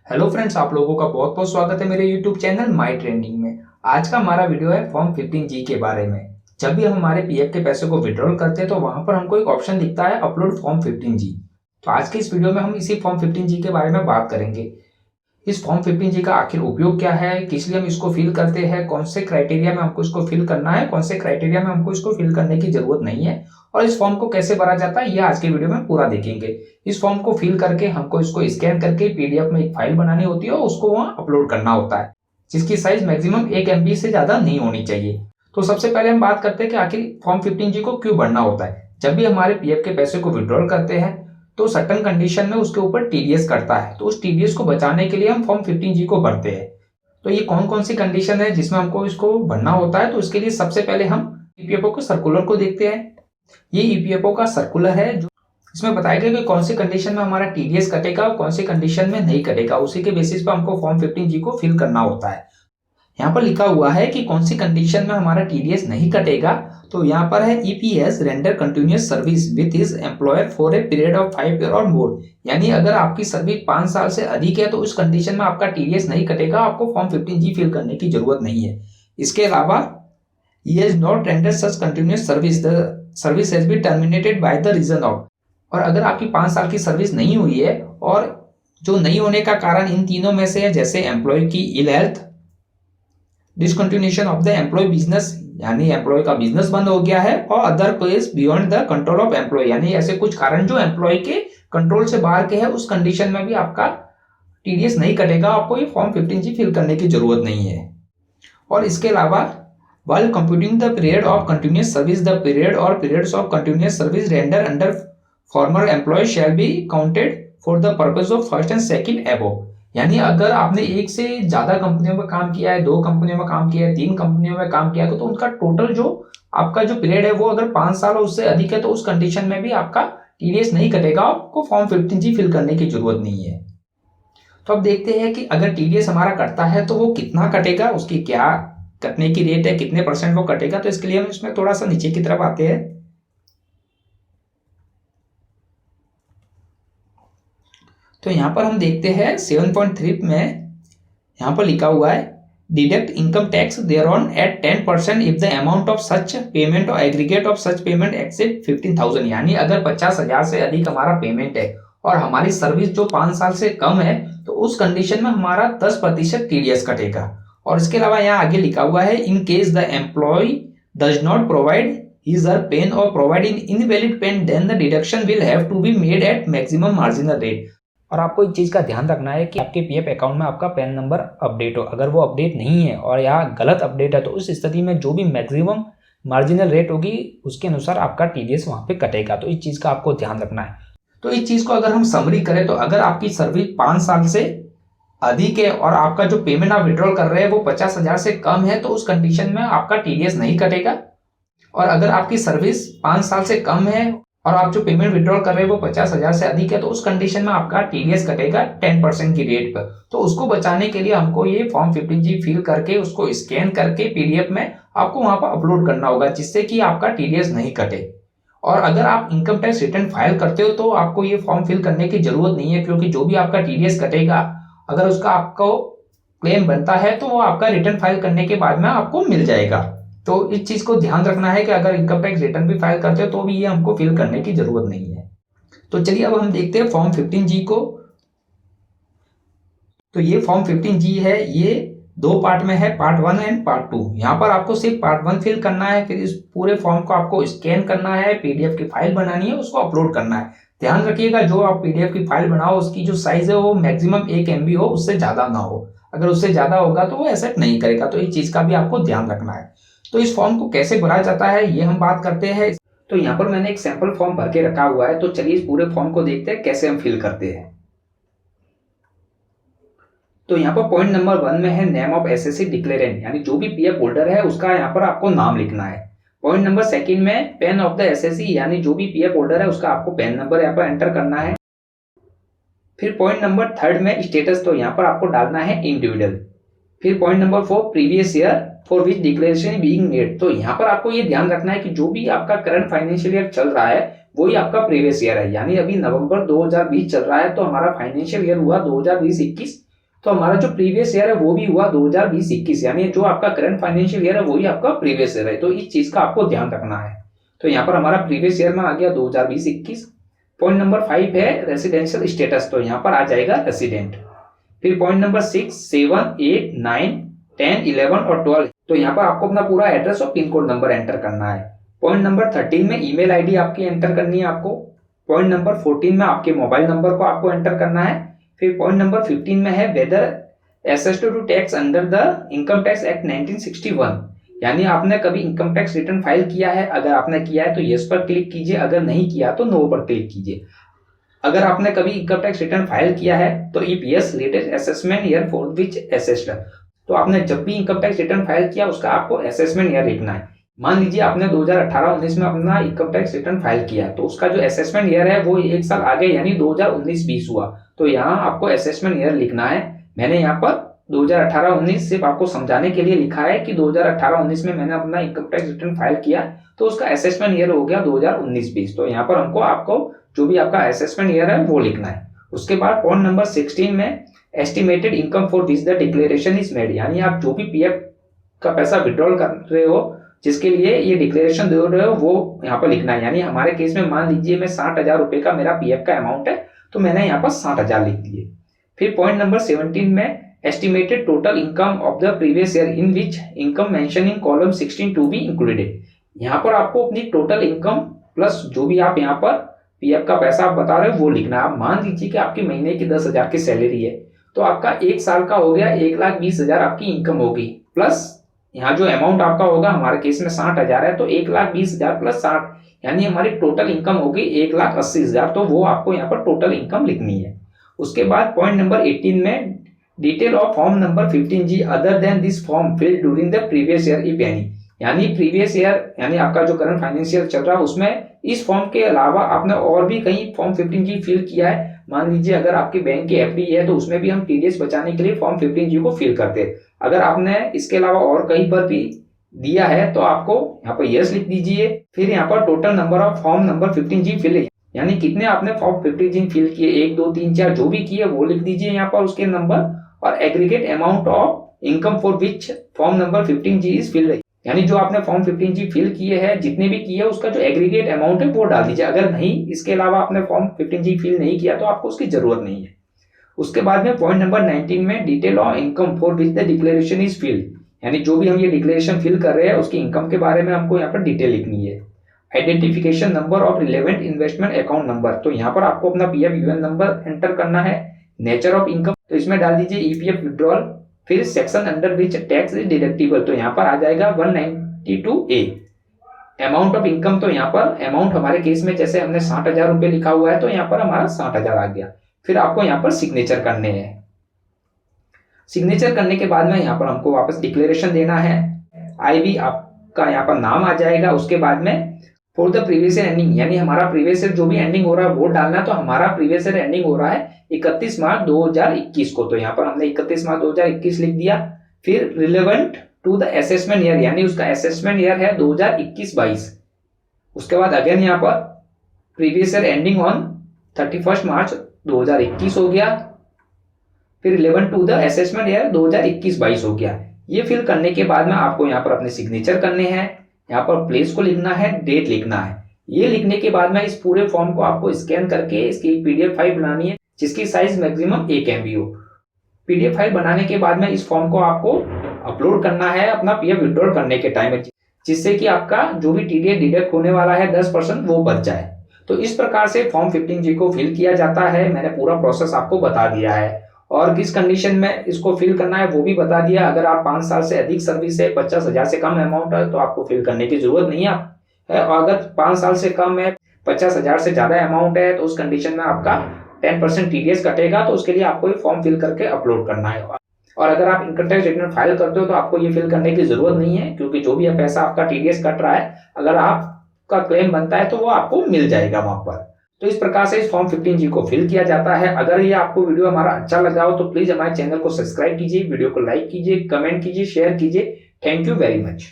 Hello friends, आप लोगों का बहुत बहुत स्वागत है मेरे यूट्यूब चैनल माई ट्रेंडिंग में। आज का हमारा वीडियो है फॉर्म 15G के बारे में। जब भी हम हमारे पीएफ के पैसे को विड्रॉल करते हैं तो वहां पर हमको एक ऑप्शन दिखता है अपलोड फॉर्म 15G। तो आज के इस वीडियो में हम इसी फॉर्म 15G के बारे में बात करेंगे। इस फॉर्म 15G का आखिर उपयोग क्या है, किस लिए हम इसको फिल करते हैं, कौन से क्राइटेरिया में हमको इसको फिल करना है, कौन से क्राइटेरिया में हमको इसको फिल करने की जरूरत नहीं है, और इस फॉर्म को कैसे भरा जाता है, ये आज के वीडियो में पूरा देखेंगे। इस फॉर्म को फिल करके हमको इसको स्कैन करके पीडीएफ में एक फाइल बनानी होती है और उसको वहां अपलोड करना होता है, जिसकी साइज मैक्सिमम 1 MB से ज्यादा नहीं होनी चाहिए। तो सबसे पहले हम बात करते हैं कि आखिर फॉर्म 15G को क्यों भरना होता है। जब भी हमारे पीएफ के पैसे को विड्रॉल करते हैं तो सर्टेन कंडीशन में उसके ऊपर टीडीएस करता है, तो उस टीडीएस को बचाने के लिए हम फॉर्म 15G को भरते हैं। तो ये कौन कौन सी कंडीशन है जिसमें हमको इसको भरना होता है, तो इसके लिए सबसे पहले हम ईपीएफओ के सर्कुलर को देखते हैं। ये ईपीएफओ का सर्कुलर है जो इसमें बताया गया कि कौन सी कंडीशन में हमारा टीडीएस कटेगा और कौन सी कंडीशन में नहीं कटेगा, उसी के बेसिस पर हमको फॉर्म 15G को फिल करना होता है। यहाँ पर लिखा हुआ है कि कौन सी कंडीशन में हमारा टीडीएस नहीं कटेगा, तो यहाँ पर है EPS render continuous service with his employer for a period of 5 year और मोर। यानी अगर आपकी सर्विस 5 साल से अधिक है तो उस कंडीशन में आपका टीडीएस नहीं कटेगा, आपको फॉर्म 15G फिल करने की जरूरत नहीं है। इसके अलावा he has not rendered such continuous service, the service has been terminated by the reason of। और अगर आपकी 5 साल की सर्विस नहीं हुई है और जो नहीं होने का कारण इन तीनों में से है, जैसे एम्प्लॉय की ill health, discontinuation of the employ business यानी एम्प्लॉय का बिजनेस बंद हो गया है, और other case beyond the control of employ यानी ऐसे कुछ कारण जो एम्प्लॉय के कंट्रोल से बाहर के है, उस कंडीशन में भी आपका टीडीएस नहीं कटेगा, आपको ये फॉर्म 15G फिल करने की जरूरत नहीं है। और इसके अलावा while computing the period of continuous service, the period or periods of continuous service rendered under former employee shall be counted for the purpose of first and second above। यानी अगर आपने एक से ज्यादा कंपनियों में काम किया है, 2 कंपनियों में काम किया है, 3 कंपनियों में काम किया है, तो उनका टोटल जो आपका जो पीरियड है वो अगर 5 साल और उससे अधिक है तो उस कंडीशन में भी आपका टीडीएस नहीं कटेगा, आपको फॉर्म 15G फिल करने की जरूरत नहीं है। तो अब देखते हैं कि अगर टीडीएस हमारा कटता है तो वो कितना कटेगा, उसकी क्या कटने की रेट है, कितने परसेंट वो कटेगा। तो इसके लिए हम इसमें थोड़ा सा नीचे की तरफ आते हैं। तो यहां पर हम देखते हैं 7.3 में यहां पर लिखा हुआ है deduct income tax thereon at 10% if the amount of such payment और aggregate of such payment exceed 15,000। यानी अगर 50,000 से अधिक हमारा पेमेंट है और हमारी सर्विस जो 5 साल से कम है तो उस कंडीशन में हमारा 10% टीडीएस कटेगा। और इसके अलावा यहाँ आगे लिखा हुआ है in case the employ does not provide his her PAN और provide in invalid PAN then the deduction will have to be made at maximum marginal rate. और आपको एक चीज का ध्यान रखना है कि आपके पीएफ अकाउंट में आपका पैन नंबर अपडेट हो। अगर वो अपडेट नहीं है और यहाँ गलत अपडेट है तो उस स्थिति में जो भी मैक्सिमम मार्जिनल रेट होगी उसके अनुसार आपका टीडीएस वहां पे कटेगा। तो इस चीज का आपको ध्यान रखना है। तो इस चीज को अगर हम समरी करें तो अगर आपकी सर्विस 5 साल से अधिक है और आपका जो पेमेंट आप विड्रॉल कर रहे हैं वो 50,000 से कम है तो उस कंडीशन में आपका टीडीएस नहीं कटेगा। और अगर आपकी सर्विस 5 साल से कम है और आप जो पेमेंट विड्रॉल कर रहे हैं वो 50,000 से अधिक है तो उस कंडीशन में आपका टीडीएस कटेगा 10% की रेट पर। तो उसको बचाने के लिए हमको ये फॉर्म 15G फिल करके उसको स्कैन करके पीडीएफ में आपको वहां पर अपलोड करना होगा, जिससे कि आपका टीडीएस नहीं कटे। और अगर आप इनकम टैक्स रिटर्न फाइल करते हो तो आपको ये फॉर्म फिल करने की जरूरत नहीं है, क्योंकि जो भी आपका टीडीएस कटेगा अगर उसका आपको क्लेम बनता है तो वो आपका रिटर्न फाइल करने के बाद में आपको मिल जाएगा। तो इस चीज को ध्यान रखना है कि अगर इनकम टैक्स रिटर्न भी फाइल करते हो तो भी ये हमको फिल करने की जरूरत नहीं है। तो चलिए अब हम देखते हैं फॉर्म 15G को। तो ये फॉर्म 15G है, ये 2 पार्ट में है, पार्ट 1 एंड पार्ट 2। यहाँ पर आपको सिर्फ पार्ट 1 फिल करना है, फिर इस पूरे फॉर्म को आपको स्कैन करना है, पीडीएफ की फाइल बनानी है, उसको अपलोड करना है। ध्यान रखिएगा जो आप पीडीएफ की फाइल बनाओ उसकी जो साइज है वो मैक्सिमम 1 MB हो, उससे ज्यादा ना हो। अगर उससे ज्यादा होगा तो वो एक्सेप्ट नहीं करेगा। तो इस चीज का भी आपको ध्यान रखना है। तो इस फॉर्म को कैसे भरा जाता है ये हम बात करते हैं। तो यहाँ पर मैंने एक सैंपल फॉर्म भर के रखा हुआ है, तो चलिए इस पूरे फॉर्म को देखते हैं कैसे हम फिल करते हैं। तो यहाँ पर पॉइंट नंबर 1 में है नेम ऑफ एसएससी डिक्लेरेंट, यानी जो भी पीएफ होल्डर है उसका यहाँ पर आपको नाम लिखना है। पॉइंट नंबर 2 में पेन ऑफ द एसएससी, यानी जो भी पीएफ होल्डर है उसका आपको पेन नंबर यहाँ पर एंटर करना है। फिर पॉइंट नंबर 3 में स्टेटस, तो यहाँ पर आपको डालना है इंडिविजुअल। फिर point number 4 previous year for which declaration being made, तो यहाँ पर आपको ये ध्यान रखना है कि जो भी आपका करंट फाइनेंशियल ईयर चल रहा है वही आपका प्रीवियस ईयर है। यानी अभी नवंबर 2020 चल रहा है तो हमारा फाइनेंशियल ईयर हुआ 2020-21, तो हमारा जो प्रीवियस ईयर है वो भी हुआ 2020-21, यानी जो आपका करंट फाइनेंशियल ईयर है वही आपका प्रीवियस ईयर है। तो इस चीज का आपको ध्यान रखना है। तो यहाँ पर हमारा प्रीवियस ईयर में आ गया 2020-21। पॉइंट नंबर 5 है रेसिडेंशियल स्टेटस, तो यहाँ पर आ जाएगा रेसिडेंट। फिर पॉइंट नंबर 6, 7, 8, 9, 10, 11 और 12, तो यहाँ पर आपको अपना पूरा एड्रेस और पिन कोड नंबर एंटर करना है। पॉइंट नंबर 13 में ईमेल आईडी आपकी एंटर करनी है आपको। पॉइंट नंबर 14 में आपके मोबाइल नंबर को आपको एंटर करना है। फिर पॉइंट नंबर 15 में है whether assessed to tax under the income tax act 1961, यानी आपने कभी इनकम टैक्स रिटर्न फाइल किया है। अगर आपने किया है तो यस पर क्लिक कीजिए, अगर नहीं किया तो नो पर क्लिक कीजिए। अगर आपने कभी इनकम टैक्स रिटर्न फाइल किया है तो if yes latest assessment year for which assessed, तो आपने जब भी इनकम टैक्स रिटर्न फाइल किया उसका आपको असेसमेंट ईयर लिखना है। मान लीजिए आपने 2018-19 में अपना इनकम टैक्स रिटर्न फाइल किया तो उसका जो असेसमेंट ईयर है वो एक साल आगे यानी 2019-20 हुआ, तो यहाँ आपको असेसमेंट ईयर लिखना है। मैंने यहाँ पर 2018-19 सिर्फ आपको समझाने के लिए लिखा है कि 2018-19 में मैंने अपना इनकम टैक्स रिटर्न फाइल किया तो उसका असेसमेंट ईयर हो गया 2019-20। तो यहाँ पर हमको आपको जो भी आपका असेसमेंट ईयर है वो लिखना है। उसके बाद पॉइंट नंबर 16 में estimated income for which the declaration is made, यानी आप जो भी पीएफ का पैसा विड्रॉल कर रहे हो जिसके लिए ये डिक्लेरेशन दे रहे हो वो यहाँ पर लिखना है। यानी हमारे केस में मान लीजिए मैं 60,000 रुपए का मेरा पीएफ का अमाउंट है तो मैंने यहाँ पर 60,000 लिख दिए। फिर पॉइंट नंबर 17 में estimated total income of the previous year in which income mention in column 16 to be included, यहाँ पर आपको अपनी टोटल इनकम प्लस जो भी आप यहाँ पर पीएफ का पैसा आप बता रहे हो वो लिखना है। आप मान लीजिए कि आपकी महीने की 10,000 की सैलरी है तो आपका एक साल का हो गया 1,20,000 आपकी इनकम होगी, प्लस यहाँ जो अमाउंट आपका होगा हमारे केस में 60,000 है तो 1,20,000 प्लस 60 यानी हमारी टोटल इनकम होगी 1,80,000, तो वो आपको यहाँ पर टोटल इनकम लिखनी है। उसके बाद पॉइंट नंबर 18 में detail of form number 15G other than this form field during the previous year if any, यानी प्रीवियस ईयर यानी आपका जो करंट फाइनेंशियल चल रहा है उसमें इस फॉर्म के अलावा आपने और भी कहीं फॉर्म 15G फिल किया है। मान लीजिए अगर आपकी बैंक की एफडी है तो उसमें भी हम टीडीएस बचाने के लिए फॉर्म 15G को फिल करते हैं। अगर आपने इसके अलावा और कहीं पर भी दिया है तो आपको यहाँ पर यस लिख दीजिए। फिर यहाँ पर total number of form number 15G fill, यानी कितने आपने फॉर्म 15G फिल किए, 1, 2, 3, 4 जो भी किए वो लिख दीजिए यहाँ पर उसके नंबर, और aggregate amount of income for which form number 15G is filled, यानी जो आपने फॉर्म 15G फिल किए हैं जितने भी किए उसका जो एग्रीगेट अमाउंट है वो डाल दीजिए। अगर नहीं इसके अलावा आपने फॉर्म 15G फिल नहीं किया तो आपको उसकी जरूरत नहीं है। उसके बाद में पॉइंट नंबर 19 में detail of income for which the declaration is filled, यानी जो भी हम ये डिक्लेरेशन फिल कर रहे हैं उसकी इनकम के बारे में हमको यहाँ पर डिटेल लिखनी है। Identification number of relevant investment account number, तो यहाँ पर आपको अपना पीएफ यूएन नंबर एंटर करना है। नेचर ऑफ इनकम तो इसमें डाल दीजिए ईपीएफ विड्रॉल। फिर section under which tax is deductible, तो यहाँ पर आ जाएगा 192A। अमाउंट ऑफ इनकम तो यहाँ पर अमाउंट हमारे केस में जैसे हमने 60,000 रुपए लिखा हुआ है तो यहाँ पर हमारा 60,000 आ गया। फिर आपको यहाँ पर सिग्नेचर करने हैं। सिग्नेचर करने के बाद में यहाँ पर हमको वापस डिक्लेरेशन देना है। आईवी आपका यहाँ पर नाम आ जाएगा। उसके बाद में for the previous year ending, यानी हमारा प्रीवियस ईयर जो भी एंडिंग हो रहा है वो डालना। तो हमारा प्रीवियस ईयर एंडिंग हो रहा है 31 मार्च 2021 को, तो यहाँ पर हमने 31 मार्च 2021 लिख दिया। फिर relevant to the assessment year, यानी उसका असेसमेंट ईयर है 2021-22। उसके बाद अगेन यहाँ पर previous year ending on 31 March 2021 हो गया। फिर relevant to the assessment year 2021-22 हो गया। ये फिल करने के बाद में आपको यहाँ पर अपने सिग्नेचर करने हैं। यहाँ पर प्लेस को लिखना है, डेट लिखना है। ये लिखने के बाद में इस पूरे फॉर्म को आपको स्कैन करके इसकी पीडीएफ फाइल बनानी है जिसकी साइज मैक्सिमम 1 MB हो। पीडीएफ फाइल बनाने के बाद में इस फॉर्म को आपको अपलोड करना है अपना पीएफ विड्रॉल करने के टाइम में, जिससे कि आपका जो भी टीडीएस डिडक्ट होने वाला है 10% वो बच जाए। तो इस प्रकार से फॉर्म 15G को फिल किया जाता है। मैंने पूरा प्रोसेस आपको बता दिया है और किस कंडीशन में इसको फिल करना है वो भी बता दिया। अगर आप 5 साल से अधिक सर्विस है, 50,000 से कम अमाउंट है तो आपको फिल करने की जरूरत नहीं है। और अगर 5 साल से कम है, 50,000 से ज्यादा अमाउंट है तो उस कंडीशन में आपका 10% टीडीएस कटेगा। तो उसके लिए आपको ये फॉर्म फिल करके अपलोड करना है। और अगर आप इनकम टैक्स रिटर्न फाइल करते हो तो आपको ये फिल करने की जरूरत नहीं है, क्योंकि जो भी पैसा आपका टीडीएस कट रहा है अगर आपका क्लेम बनता है तो वो आपको मिल जाएगा वहां पर। तो इस प्रकार से इस फॉर्म 15G को फिल किया जाता है। अगर ये आपको वीडियो हमारा अच्छा लगा हो तो प्लीज हमारे चैनल को सब्सक्राइब कीजिए, वीडियो को लाइक कीजिए, कमेंट कीजिए, शेयर कीजिए। Thank you very much.